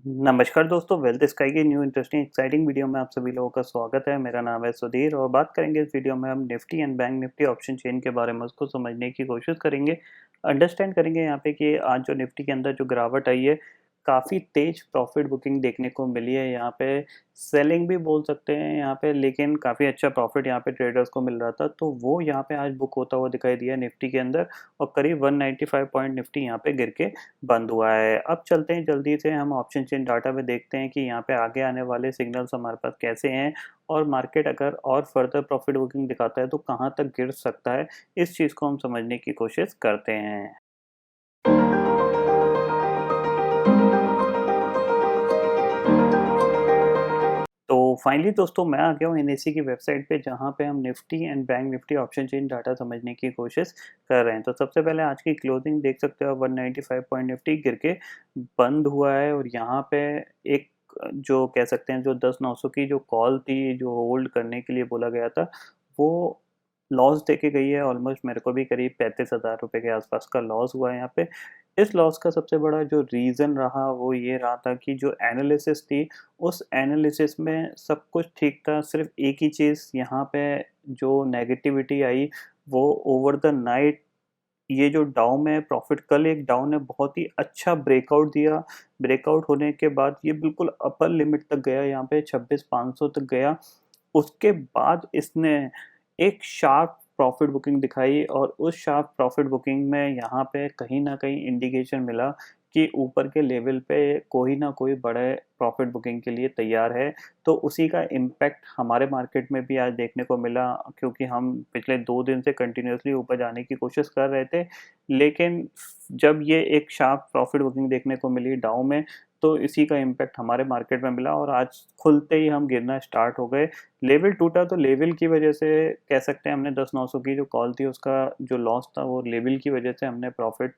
नमस्कार दोस्तों, wealth sky की न्यू इंटरेस्टिंग एक्साइटिंग वीडियो में आप सभी लोगों का स्वागत है। मेरा नाम है सुधीर और बात करेंगे इस वीडियो में हम Nifty and bank Nifty option chain के बारे में उसको समझने की कोशिश करेंगे। अंडरस्टैंड करेंगे यहाँ पे कि आज जो निफ्टी के अंदर जो गिरावट आई है, काफ़ी तेज प्रॉफिट बुकिंग देखने को मिली है। यहाँ पे सेलिंग भी बोल सकते हैं यहाँ पे, लेकिन काफ़ी अच्छा प्रॉफिट यहाँ पे ट्रेडर्स को मिल रहा था, तो वो यहाँ पे आज बुक होता हुआ दिखाई दिया निफ्टी के अंदर और करीब 195 पॉइंट निफ्टी यहाँ पे गिर के बंद हुआ है। अब चलते हैं जल्दी से हम ऑप्शन चेन डाटा में देखते हैं कि यहाँ पे आगे आने वाले सिग्नल्स हमारे पास कैसे हैं और मार्केट अगर और फर्दर प्रॉफिट बुकिंग दिखाता है तो कहाँ तक गिर सकता है, इस चीज़ को हम समझने की कोशिश करते हैं। तो फाइनली दोस्तों मैं आ गया हूँ एनएससी की वेबसाइट पे, जहाँ पे हम Nifty and bank Nifty option chain data समझने की कोशिश कर रहे हैं। तो सबसे पहले आज की क्लोजिंग देख सकते हो, 195 पॉइंट निफ्टी गिर के बंद हुआ है और यहाँ पे एक जो कह सकते हैं जो 10,900 की जो कॉल थी जो होल्ड करने के लिए बोला गया था, वो लॉस देके गई है। ऑलमोस्ट मेरे को भी करीब 35,000 रुपये के आसपास का लॉस हुआ है यहाँ पे। इस लॉस का सबसे बड़ा जो रीज़न रहा वो ये रहा था कि जो एनालिसिस थी, उस एनालिसिस में सब कुछ ठीक था। सिर्फ एक ही चीज़ यहाँ पे जो नेगेटिविटी आई, वो ओवर द नाइट ये जो डाउन में प्रॉफिट, कल एक डाउन ने बहुत ही अच्छा ब्रेकआउट दिया। ब्रेकआउट होने के बाद ये बिल्कुल अपर लिमिट तक गया, यहाँ पे 26,500 तक गया। उसके बाद इसने एक शार्प प्रॉफिट बुकिंग दिखाई और उस शार्प प्रॉफिट बुकिंग में यहाँ पे कहीं न कहीं इंडिकेशन मिला कि ऊपर के लेवल पे कोई ना कोई बड़े प्रॉफिट बुकिंग के लिए तैयार है। तो उसी का इम्पैक्ट हमारे मार्केट में भी आज देखने को मिला, क्योंकि हम पिछले 2 दिन से कंटिन्यूअसली ऊपर जाने की कोशिश कर रहे थे। लेकिन जब ये एक शार्प प्रॉफिट बुकिंग देखने को मिली डाउ में, तो इसी का इम्पैक्ट हमारे मार्केट में मिला और आज खुलते ही हम गिरना स्टार्ट हो गए। लेवल टूटा तो लेवल की वजह से कह सकते हैं हमने 10,900 की जो कॉल थी उसका जो लॉस था वो लेवल की वजह से हमने प्रॉफिट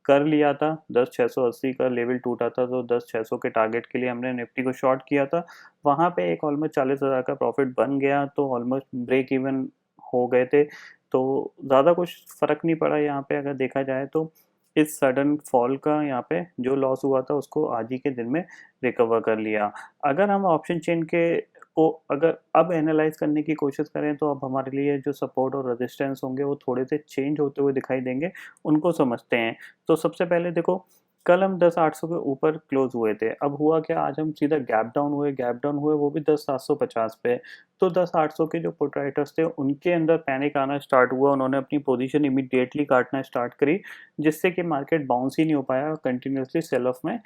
कर लिया था। 10,680 का लेवल टूटा था तो 10,600 के टारगेट के लिए हमने निफ्टी को शॉर्ट किया था। वहाँ पे एक ऑलमोस्ट 40,000 का प्रॉफिट बन गया, तो ऑलमोस्ट ब्रेक इवन हो गए थे। तो ज़्यादा कुछ फ़र्क नहीं पड़ा यहाँ पे अगर देखा जाए तो। इस सडन फॉल का यहाँ पे जो लॉस हुआ था उसको आज ही के दिन में रिकवर कर लिया। अगर हम ऑप्शन चेन के को अगर अब एनालाइज करने की कोशिश करें तो अब हमारे लिए जो सपोर्ट और रेजिस्टेंस होंगे वो थोड़े से चेंज होते हुए दिखाई देंगे, उनको समझते हैं। तो सबसे पहले देखो, कल हम 10,800 के ऊपर क्लोज हुए थे। अब हुआ क्या, आज हम सीधा गैप डाउन हुए वो भी 10,750 पे। तो 10,800 के जो पुट राइटर्स थे उनके अंदर पैनिक आना स्टार्ट हुआ, उन्होंने अपनी पोजीशन इमीडिएटली काटना स्टार्ट करी, जिससे कि मार्केट बाउंस ही नहीं हो पाया। कंटिन्यूअसली सेल ऑफ में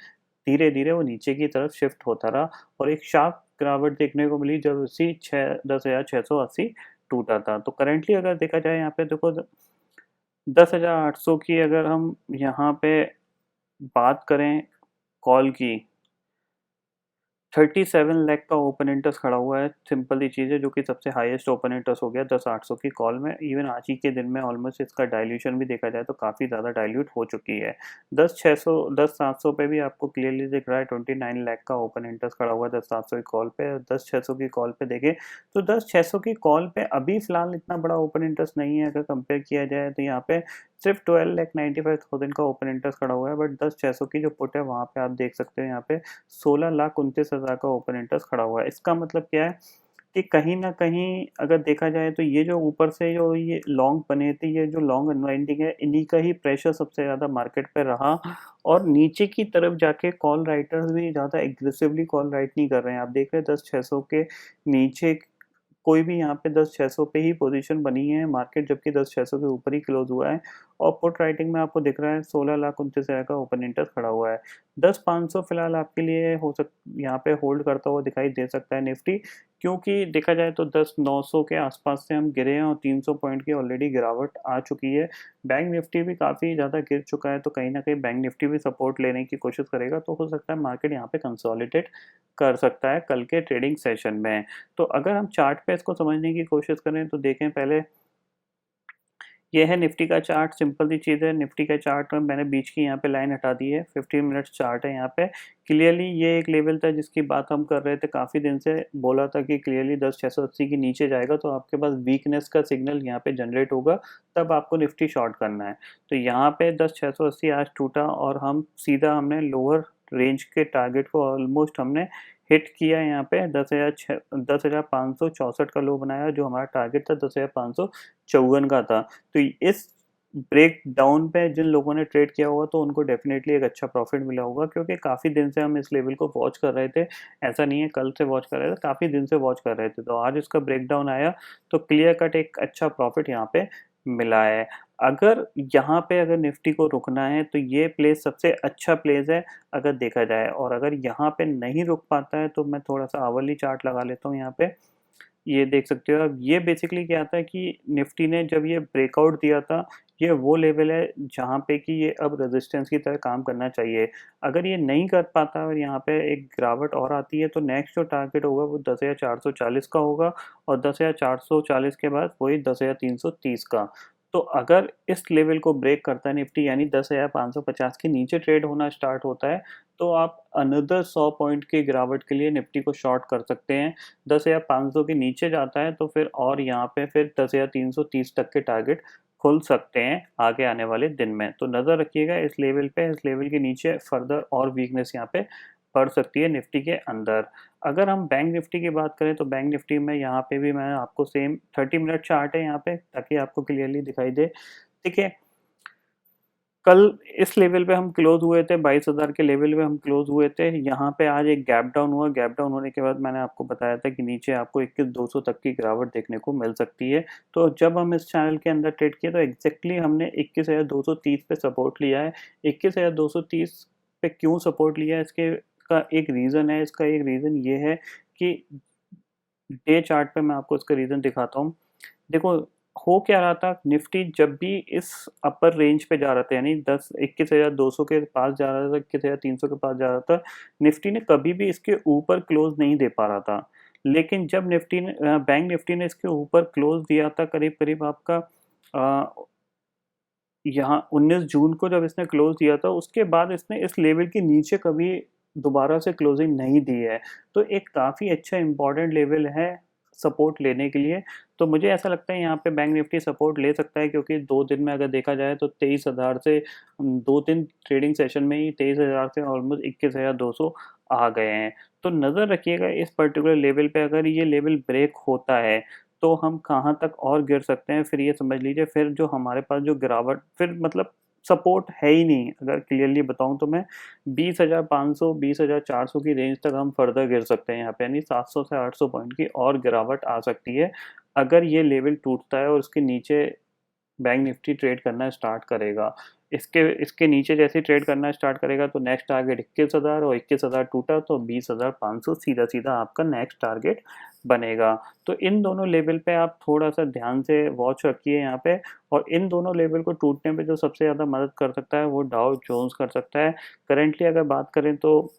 धीरे-धीरे वो नीचे की तरफ शिफ्ट होता रहा और एक शार्प गिरावट देखने को मिली जब उसी 10,680 टूटा था। तो करंटली अगर देखा जाए यहाँ पे देखो, 10,800 की अगर हम यहाँ पे बात करें कॉल की, 37 लाख का ओपन इंटरेस्ट खड़ा हुआ है। सिंपल सी चीज़ है, जो कि सबसे हाईएस्ट ओपन इंटरेस्ट हो गया 10,800 की कॉल में। इवन आज ही के दिन में ऑलमोस्ट इसका डाइल्यूशन भी देखा जाए तो काफ़ी ज़्यादा डाइल्यूट हो चुकी है। 10,700 पे भी आपको क्लियरली दिख रहा है 29 लाख का ओपन इंटरेस्ट खड़ा हुआ है 10,700 की कॉल पे। 10,600 की कॉल पे देखें तो 10,600 की कॉल पे अभी फ़िलहाल इतना बड़ा ओपन इंटरेस्ट नहीं है। अगर कंपेयर किया जाए तो यहाँ पे सिर्फ 12,95,000 का ओपन इंटरेस्ट खड़ा हुआ है, बट 10,600 की जो पुट है वहाँ पे आप देख सकते हैं यहाँ पे 16,29,000 का ओपन इंटरेस्ट खड़ा हुआ है। इसका मतलब क्या है कि कहीं न कहीं अगर देखा जाए तो ये जो ऊपर से जो ये लॉन्ग बने थे, ये जो लॉन्ग अनवाइंडिंग है, इन्हीं का ही प्रेशर सबसे ज़्यादा मार्केट पे रहा और नीचे की तरफ जाके कॉल राइटर्स भी ज़्यादा एग्रेसिवली कॉल राइट नहीं कर रहे हैं। आप देख रहे हैं 10,600 के नीचे कोई भी यहाँ पे 10,600 पे ही पोजीशन बनी है मार्केट, जबकि 10,600 के ऊपर ही क्लोज हुआ है और पुट राइटिंग में आपको दिख रहा है 16,29,000 का ओपन इंटरेस्ट खड़ा हुआ है। 10,500 फिलहाल आपके लिए यहाँ पे होल्ड करता हुआ दिखाई दे सकता है निफ्टी, क्योंकि देखा जाए तो 10,900 के आसपास से हम गिरे हैं और 300 पॉइंट की ऑलरेडी गिरावट आ चुकी है। बैंक निफ्टी भी काफ़ी ज़्यादा गिर चुका है, तो कहीं न कहीं बैंक निफ्टी भी सपोर्ट लेने की कोशिश करेगा, तो हो सकता है मार्केट यहाँ पे कंसोलिडेट कर सकता है कल के ट्रेडिंग सेशन में। तो अगर हम चार्ट पे इसको समझने की कोशिश करें तो देखें पहले, ये है निफ्टी का चार्ट। सिंपल सी चीज़ है, निफ्टी का चार्ट में मैंने बीच की यहाँ पे लाइन हटा दी है। 15 मिनट्स चार्ट है यहाँ पे। क्लियरली ये एक लेवल था जिसकी बात हम कर रहे थे काफ़ी दिन से, बोला था कि क्लियरली 10,680 के नीचे जाएगा तो आपके पास वीकनेस का सिग्नल यहाँ पे जनरेट होगा, तब आपको निफ्टी शॉर्ट करना है। तो यहाँ पे 10,680 आज टूटा और हम सीधा हमने लोअर रेंज के टारगेट को ऑलमोस्ट हमने हिट किया है। यहाँ पे 10,564 का लो बनाया, जो हमारा टारगेट था 10,554 का था। तो इस ब्रेक डाउन पे जिन लोगों ने ट्रेड किया होगा तो उनको डेफिनेटली एक अच्छा प्रॉफिट मिला होगा, क्योंकि काफ़ी दिन से हम इस लेवल को वॉच कर रहे थे। ऐसा नहीं है कल से वॉच कर रहे थे, काफ़ी दिन से वॉच कर रहे थे। तो आज इसका ब्रेक डाउन आया तो क्लियर कट एक अच्छा प्रॉफिट यहाँ पे मिला है। अगर यहाँ पे अगर निफ्टी को रुकना है तो ये प्लेस सबसे अच्छा प्लेस है अगर देखा जाए, और अगर यहाँ पे नहीं रुक पाता है तो मैं थोड़ा सा आवरली चार्ट लगा लेता हूँ यहाँ पे। ये देख सकते हो अब, ये बेसिकली क्या था कि निफ्टी ने जब ये ब्रेकआउट दिया था, ये वो लेवल है जहाँ पे कि ये अब रेजिस्टेंस की तरह काम करना चाहिए। अगर ये नहीं कर पाता और यहाँ पे एक गिरावट और आती है तो नेक्स्ट जो टारगेट होगा वो 10,440 का होगा, और 10,440 के बाद वही 10,330 का। तो अगर इस लेवल को ब्रेक करता है निफ्टी, यानी 10,550 के नीचे ट्रेड होना स्टार्ट होता है, तो आप अनदर 100 पॉइंट की गिरावट के लिए निफ्टी को शॉर्ट कर सकते हैं। 10,500 के नीचे जाता है तो फिर और यहाँ पे फिर 10,330 तक के टारगेट खुल सकते हैं आगे आने वाले दिन में। तो नज़र रखिएगा इस लेवल पे, इस लेवल के नीचे फर्दर और वीकनेस यहाँ पे पड़ सकती है निफ्टी के अंदर। अगर हम बैंक निफ्टी की बात करें तो बैंक निफ्टी में यहाँ पे भी मैं आपको सेम 30 मिनट चार्ट है यहाँ पे, ताकि आपको क्लियरली दिखाई दे। देखिए कल इस लेवल पे हम क्लोज हुए थे, 22,000 के लेवल पे हम क्लोज हुए थे। यहाँ पे आज एक गैप डाउन हुआ, गैप डाउन होने के बाद मैंने आपको बताया था कि नीचे आपको 21,200 तक की गिरावट देखने को मिल सकती है। तो जब हम इस चैनल के अंदर ट्रेड किए तो एग्जैक्टली हमने 21,230 पे सपोर्ट लिया है। 21,230 पे क्यों सपोर्ट लिया है, इसके का एक रीज़न है। इसका एक रीज़न ये है कि डे चार्ट पे मैं आपको इसका रीज़न दिखाता हूँ। देखो हो क्या रहा था, निफ्टी जब भी इस अपर रेंज पे जा रहा था, यानी 21,200 के पास जा रहा था, 21,300 के पास जा रहा था, निफ्टी ने कभी भी इसके ऊपर क्लोज नहीं दे पा रहा था। लेकिन जब निफ्टी ने बैंक निफ्टी ने इसके ऊपर क्लोज दिया था, करीब करीब आपका यहाँ 19 जून को जब इसने क्लोज दिया था, उसके बाद इसने इस लेवल के नीचे कभी दोबारा से क्लोजिंग नहीं दी है। तो एक काफ़ी अच्छा इम्पॉर्टेंट लेवल है सपोर्ट लेने के लिए। तो मुझे ऐसा लगता है यहाँ पे बैंक निफ्टी सपोर्ट ले सकता है, क्योंकि 2 दिन में अगर देखा जाए तो 23,000 से 2-3 ट्रेडिंग सेशन में ही 23,000 से ऑलमोस्ट 21,200 आ गए हैं। तो नज़र रखिएगा इस पर्टिकुलर लेवल पे, अगर ये लेवल ब्रेक होता है तो हम कहाँ तक और गिर सकते हैं, फिर ये समझ लीजिए फिर जो हमारे पास जो गिरावट, फिर मतलब सपोर्ट है ही नहीं। अगर क्लियरली बताऊं तो मैं 20,500 20,400 की रेंज तक हम फर्दर गिर सकते हैं यहाँ पे, यानी 700 से 800 पॉइंट की और गिरावट आ सकती है अगर ये लेवल टूटता है और उसके नीचे बैंक निफ्टी ट्रेड करना स्टार्ट करेगा। इसके इसके नीचे जैसे ट्रेड करना स्टार्ट करेगा तो नेक्स्ट टारगेट 21,000, और 21,000 टूटा तो 20,500 सीधा सीधा आपका नेक्स्ट टारगेट बनेगा। तो इन दोनों लेवल पे आप थोड़ा सा ध्यान से वॉच रखिए यहाँ पे, और इन दोनों लेवल को टूटने पे जो सबसे ज़्यादा मदद कर सकता है वो डाउ जोन्स कर सकता है। करेंटली अगर बात करें तो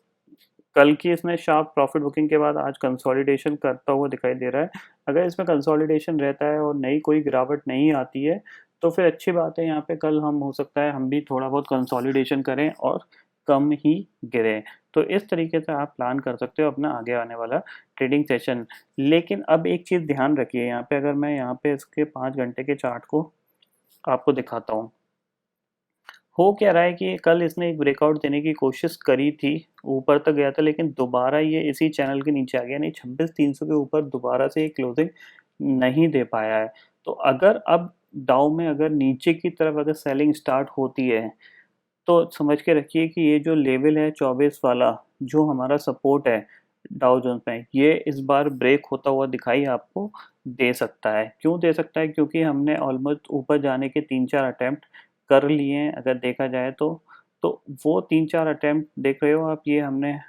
कल की इसमें शार्प प्रॉफिट बुकिंग के बाद आज कंसोलिडेशन करता हुआ दिखाई दे रहा है। अगर इसमें कंसोलिडेशन रहता है और नई कोई गिरावट नहीं आती है तो फिर अच्छी बात है, यहाँ पे कल हम हो सकता है हम भी थोड़ा बहुत कंसोलिडेशन करें और कम ही गिरे। तो इस तरीके से आप प्लान कर सकते हो अपना आगे आने वाला ट्रेडिंग सेशन। लेकिन अब एक चीज़ ध्यान रखिए यहाँ पे, अगर मैं यहाँ पे इसके 5 घंटे के चार्ट को आपको दिखाता हूँ, हो क्या रहा है कि कल इसने एक ब्रेकआउट देने की कोशिश करी थी, ऊपर तक गया था, लेकिन दोबारा ये इसी चैनल के नीचे आ गया, नहीं 26,300 के ऊपर दोबारा से क्लोजिंग नहीं दे पाया है। तो अगर अब डाउ में अगर नीचे की तरफ अगर सेलिंग स्टार्ट होती है तो समझ के रखिए कि ये जो लेवल है 24 वाला, जो हमारा सपोर्ट है डाउ जोन्स में, ये इस बार ब्रेक होता हुआ दिखाई आपको दे सकता है। क्यों दे सकता है? क्योंकि हमने ऑलमोस्ट ऊपर जाने के 3-4 अटेम्प्ट कर लिए हैं अगर देखा जाए तो वो 3-4 अटेम्प्ट देख रहे हो आप, ये हमने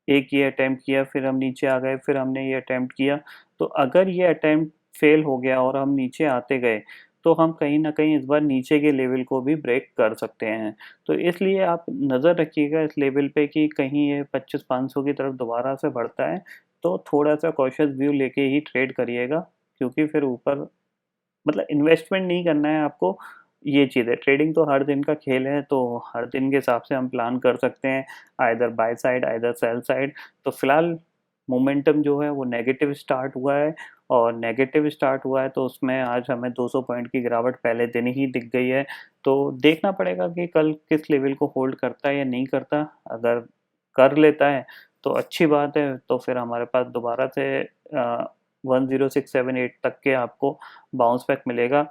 एक ये अटेम्प्ट किया, फिर हम नीचे आ गए, फिर हमने ये अटेम्प्ट किया। तो अगर ये अटेम्प्ट फेल हो गया और हम नीचे आते गए तो हम कहीं न कहीं इस बार नीचे के लेवल को भी ब्रेक कर सकते हैं। तो इसलिए आप नज़र रखिएगा इस लेवल पे कि कहीं ये 25,500 की तरफ दोबारा से बढ़ता है तो थोड़ा-सा कॉशियस व्यू लेके ही ट्रेड करिएगा, क्योंकि फिर ऊपर मतलब इन्वेस्टमेंट नहीं करना है आपको, ये चीज़ है। ट्रेडिंग तो हर दिन का खेल है, तो हर दिन के हिसाब से हम प्लान कर सकते हैं, either by side either sell side. तो फिलहाल मोमेंटम जो है वो नेगेटिव स्टार्ट हुआ है, और नेगेटिव स्टार्ट हुआ है तो उसमें आज हमें 200 पॉइंट की गिरावट पहले दिन ही दिख गई है। तो देखना पड़ेगा कि कल किस लेवल को होल्ड करता है या नहीं करता। अगर कर लेता है तो अच्छी बात है, तो फिर हमारे पास दोबारा से 10678 तक के आपको बाउंस बैक मिलेगा।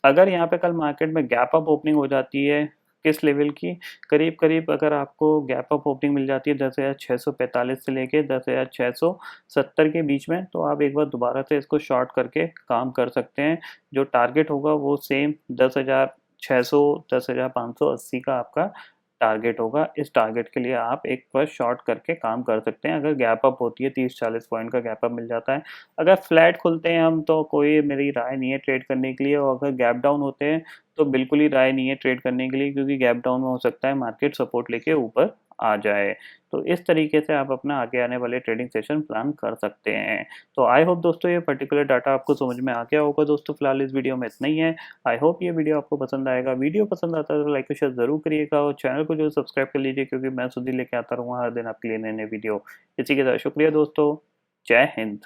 अगर यहाँ पे कल मार्केट में गैप अप ओपनिंग हो जाती है किस लेवल की, करीब करीब अगर आपको गैप अप ओपनिंग मिल जाती है 10,645 से लेके 10,670 के बीच में, तो आप एक बार दोबारा से इसको शॉर्ट करके काम कर सकते हैं। जो टारगेट होगा वो सेम 10,600 10,580 का आपका टारगेट होगा। इस टारगेट के लिए आप एक बार शॉर्ट करके काम कर सकते हैं। अगर गैप अप होती है 30-40 पॉइंट का गैप अप मिल जाता है। अगर फ्लैट खुलते हैं हम तो कोई मेरी राय नहीं है ट्रेड करने के लिए, और अगर गैप डाउन होते हैं तो बिल्कुल ही राय नहीं है ट्रेड करने के लिए, क्योंकि गैप डाउन में हो सकता है मार्केट सपोर्ट लेके ऊपर आ जाए। तो इस तरीके से आप अपना आगे आने वाले ट्रेडिंग सेशन प्लान कर सकते हैं। तो आई होप दोस्तों ये पर्टिकुलर डाटा आपको समझ में आ गया होगा। दोस्तों फिलहाल इस वीडियो में इतना ही है। आई होप ये वीडियो आपको पसंद आएगा। वीडियो पसंद आता है तो लाइक और शेयर जरूर करिएगा, और चैनल को जो सब्सक्राइब कर लीजिए, क्योंकि मैं सुधी लेके आता रहूँगा हर दिन आपके लिए नए नए वीडियो। इसी के साथ शुक्रिया दोस्तों, जय हिंद।